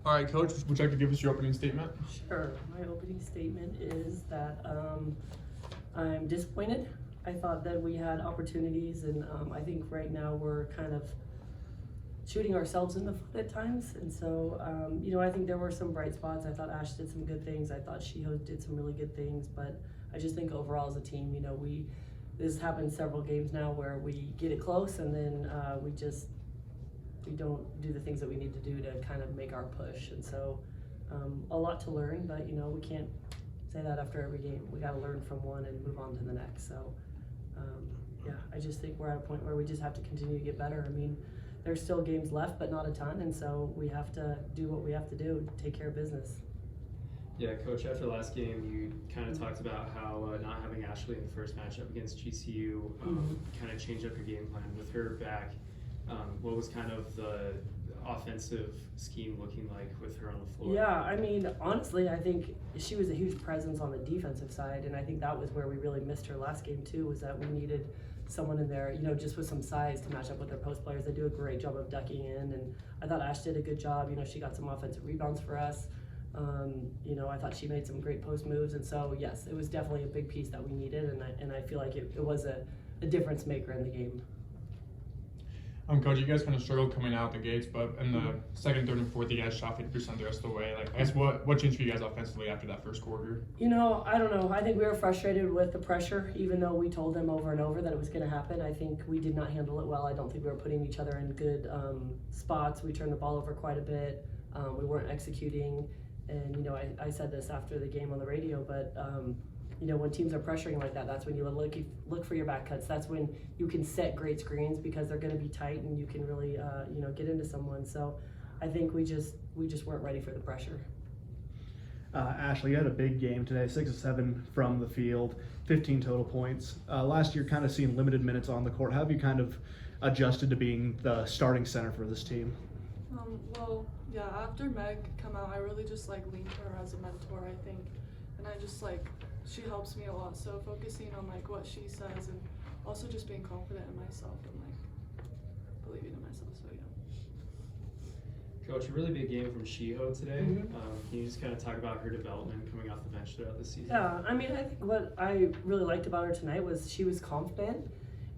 All right, Coach, would you like to give us your opening statement? Sure. My opening statement is that I'm disappointed. I thought that we had opportunities, and I think right now we're kind of shooting ourselves in the foot at times. And so, I think there were some bright spots. I thought Ash did some good things. I thought Shiho did some really good things. But I just think overall as a team, this has happened several games now where we get it close and then we don't do the things that we need to do to kind of make our push. And so a lot to learn, but we can't say that after every game. We got to learn from one and move on to the next. So I just think we're at a point where we just have to continue to get better. I mean, there's still games left, but not a ton, and so we have to do what we have to do, take care of business. Yeah, Coach, after last game, you kind of talked about how not having Ashley in the first matchup against GCU kind of changed up your game plan. With her back, what was kind of the offensive scheme looking like with her on the floor? Yeah, I mean, honestly, I think she was a huge presence on the defensive side, and I think that was where we really missed her last game too, was that we needed someone in there, just with some size to match up with their post players. They do a great job of ducking in, and I thought Ash did a good job. She got some offensive rebounds for us. I thought she made some great post moves, and so yes, it was definitely a big piece that we needed, and I feel like it was a difference maker in the game. Coach, you guys kind of struggled coming out the gates, but in the second, third, and fourth, you guys shot 50% the rest of the way. I guess what changed for you guys offensively after that first quarter? I don't know. I think we were frustrated with the pressure, even though we told them over and over that it was going to happen. I think we did not handle it well. I don't think we were putting each other in good spots. We turned the ball over quite a bit. We weren't executing, and I said this after the game on the radio, but when teams are pressuring like that, that's when you look for your back cuts. That's when you can set great screens because they're going to be tight and you can really get into someone. So I think we just weren't ready for the pressure. Ashley, you had a big game today, 6 of 7 from the field, 15 total points. Last year, kind of seeing limited minutes on the court. How have you kind of adjusted to being the starting center for this team? After Meg come out, I really just leaned to her as a mentor, I think, and I just she helps me a lot. So focusing on what she says, and also just being confident in myself and believing in myself. So yeah. Coach, a really big game from Shiho today. Mm-hmm. Can you just kind of talk about her development coming off the bench throughout the season? Yeah, I mean, I think what I really liked about her tonight was she was confident,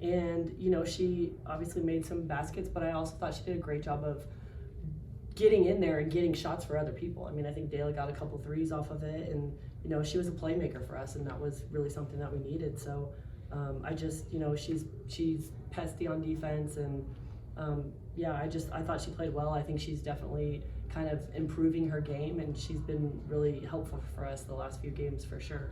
and she obviously made some baskets, but I also thought she did a great job of getting in there and getting shots for other people. I mean, I think Dayla got a couple threes off of it, and she was a playmaker for us, and that was really something that we needed. So I just, she's pesty on defense, and I thought she played well. I think she's definitely kind of improving her game, and she's been really helpful for us the last few games for sure.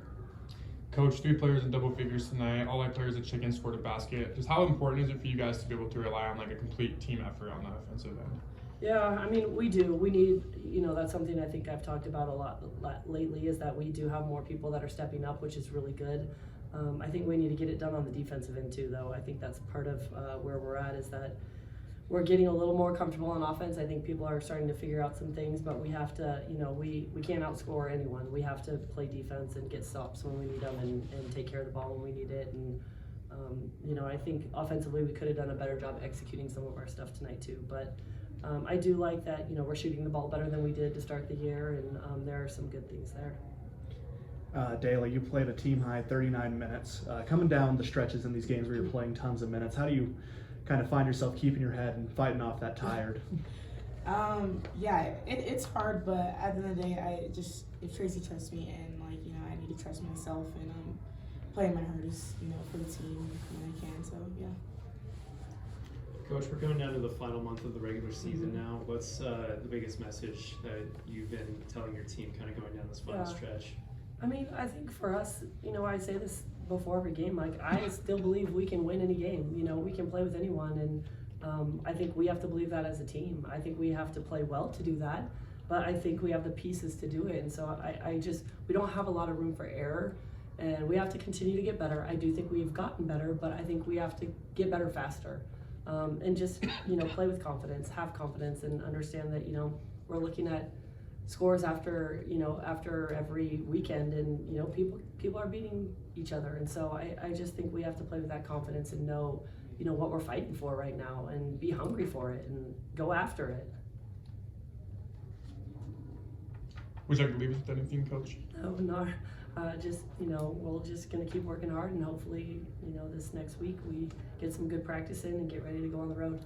Coach, 3 players in double figures tonight. All 8 players at Chicken scored a basket. Just how important is it for you guys to be able to rely on a complete team effort on the offensive end? Yeah, I mean, we do. We need, that's something I think I've talked about a lot lately, is that we do have more people that are stepping up, which is really good. I think we need to get it done on the defensive end too, though. I think that's part of where we're at, is that we're getting a little more comfortable on offense. I think people are starting to figure out some things, but we have to, we can't outscore anyone. We have to play defense and get stops when we need them, and take care of the ball when we need it. And I think offensively we could have done a better job executing some of our stuff tonight too. But I do like that, we're shooting the ball better than we did to start the year, and there are some good things there. Dayla, you played a team-high 39 minutes. Coming down the stretches in these games where you're playing tons of minutes, how do you kind of find yourself keeping your head and fighting off that tired? It's hard, but at the end of the day, if Tracy trusts me, and I need to trust myself, and playing my hardest, for the team when I can. So yeah. Coach, we're going down to the final month of the regular season now. What's the biggest message that you've been telling your team kind of going down this final stretch? I mean, I think for us, I say this before every game, I still believe we can win any game. We can play with anyone, and I think we have to believe that as a team. I think we have to play well to do that, but I think we have the pieces to do it, and so we don't have a lot of room for error, and we have to continue to get better. I do think we've gotten better, but I think we have to get better faster. And just, play with confidence, have confidence, and understand that, we're looking at scores after every weekend, and, people are beating each other. And so I just think we have to play with that confidence and know, what we're fighting for right now, and be hungry for it and go after it. Would you like to leave us with anything, Coach? No, no, just, we're just gonna keep working hard and hopefully, this next week we get some good practice in and get ready to go on the road.